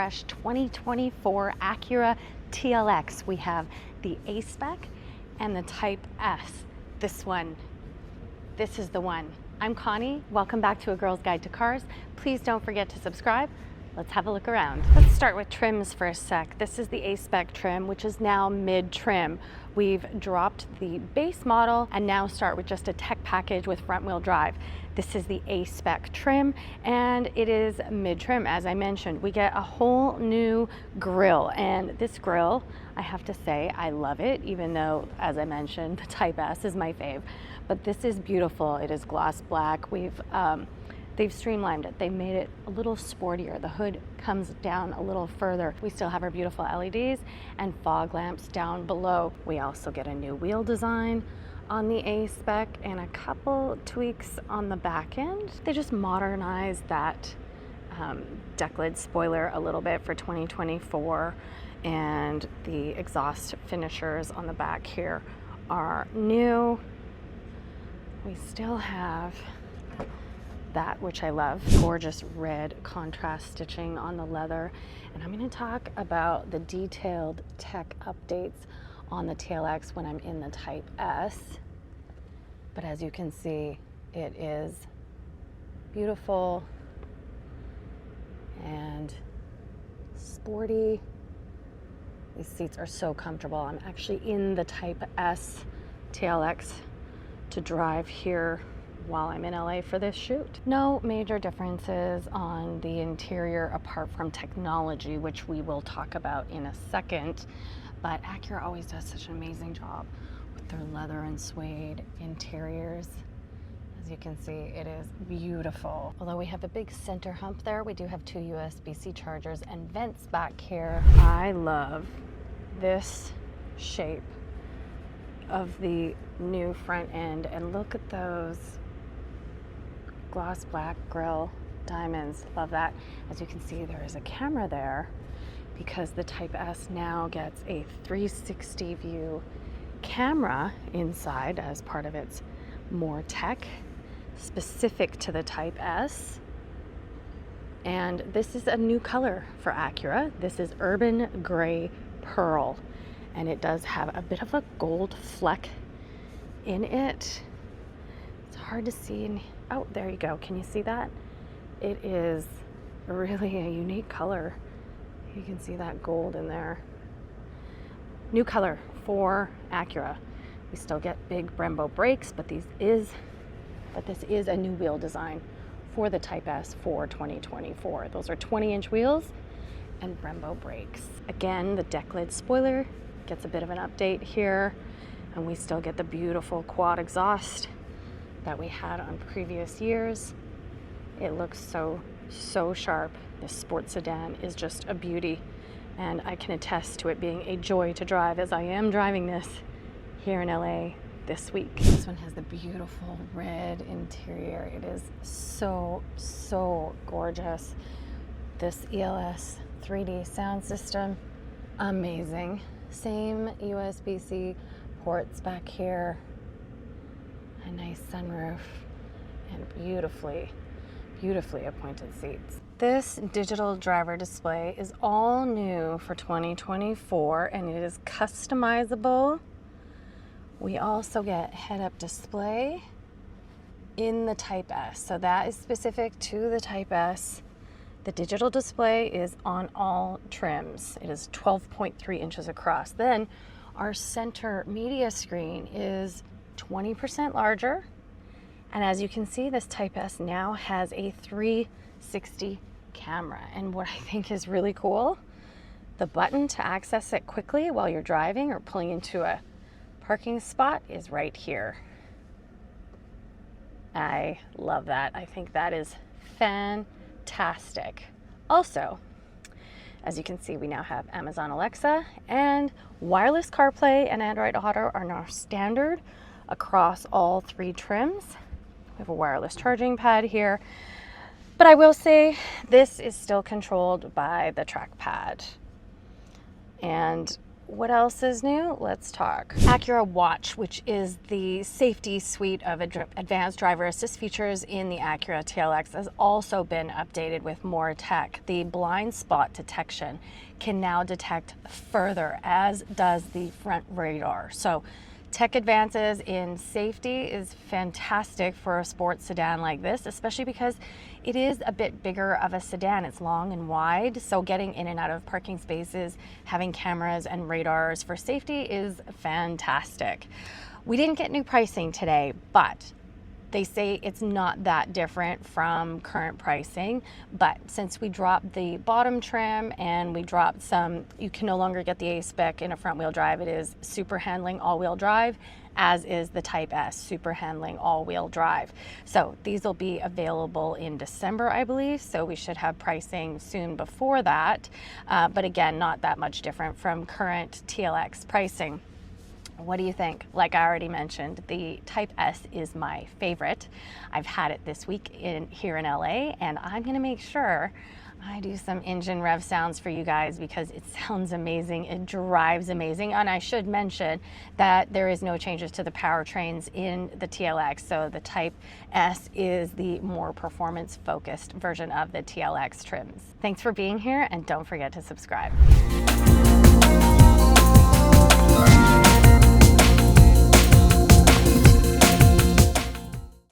fresh 2024 Acura TLX. We have the A-Spec and the Type S. This is the one. I'm Connie. Welcome back to A Girl's Guide to Cars. Please don't forget to subscribe. Let's have a look around. Let's start with trims for a sec. This is the A-Spec trim, which is now mid-trim. We've dropped the base model and now start with just a tech package with front wheel drive. This is the A-Spec trim and it is mid-trim. As I mentioned, we get a whole new grille, and this grille, I have to say, I love it, even though, as I mentioned, the Type S is my fave. But this is beautiful. It is gloss black. They've streamlined it. They made it a little sportier. The hood comes down a little further. We still have our beautiful LEDs and fog lamps down below. We also get a new wheel design on the A-Spec and a couple tweaks on the back end. They just modernized that deck lid spoiler a little bit for 2024, and the exhaust finishers on the back here are new. We still have that, which I love. Gorgeous red contrast stitching on the leather. And I'm going to talk about the detailed tech updates on the TLX when I'm in the Type S. But as you can see, it is beautiful and sporty. These seats are so comfortable. I'm actually in the Type S TLX to drive here while I'm in LA for this shoot. No major differences on the interior apart from technology, which we will talk about in a second, but Acura always does such an amazing job with their leather and suede interiors. As you can see, it is beautiful. Although we have a big center hump there, we do have two USB-C chargers and vents back here. I love this shape of the new front end, and look at those gloss black grille diamonds. Love that. As you can see, there is a camera there because the Type S now gets a 360 view camera inside as part of its more tech specific to the Type S. And this is a new color for Acura. This is urban gray pearl, and it does have a bit of a gold fleck in it. It's hard to see. Oh, there you go. Can you see that? It is really a unique color. You can see that gold in there. New color for Acura. We still get big Brembo brakes, but this is a new wheel design for the Type S for 2024. Those are 20-inch wheels and Brembo brakes. Again, the deck lid spoiler gets a bit of an update here, and we still get the beautiful quad exhaust that we had on previous years. It looks so sharp. This sports sedan is just a beauty, and I can attest to it being a joy to drive, as I am driving this here in LA this week. This one has the beautiful red interior. It is so gorgeous. This ELS 3D sound system, amazing. Same USB-C ports back here, a nice sunroof, and beautifully appointed seats. This digital driver display is all new for 2024, and it is customizable. We also get head-up display in the Type S, so that is specific to the Type S. The digital display is on all trims. It is 12.3 inches across. Then our center media screen is 20% larger. And as you can see, this Type S now has a 360 camera. And what I think is really cool, the button to access it quickly while you're driving or pulling into a parking spot is right here. I love that. I think that is fantastic. Also, as you can see, we now have Amazon Alexa, and wireless CarPlay and Android Auto are now standard across all three trims. We have a wireless charging pad here, but I will say this is still controlled by the trackpad. And what else is new? Let's talk. Acura Watch, which is the safety suite of advanced driver assist features in the Acura TLX, has also been updated with more tech. The blind spot detection can now detect further, as does the front radar. So tech advances in safety is fantastic for a sports sedan like this, especially because it is a bit bigger of a sedan. It's long and wide, so getting in and out of parking spaces, having cameras and radars for safety is fantastic. We didn't get new pricing today, but they say it's not that different from current pricing. But since we dropped the bottom trim and we dropped some, you can no longer get the A-Spec in a front wheel drive. It is super handling all-wheel drive, as is the Type S super handling all-wheel drive. So these will be available in December, I believe. So we should have pricing soon before that. But again, not that much different from current TLX pricing. What do you think? Like I already mentioned, the Type S is my favorite. I've had it this week here in LA, and I'm gonna make sure I do some engine rev sounds for you guys because it sounds amazing. It drives amazing. And I should mention that there is no changes to the powertrains in the TLX. So the Type S is the more performance focused version of the TLX trims. Thanks for being here, and don't forget to subscribe.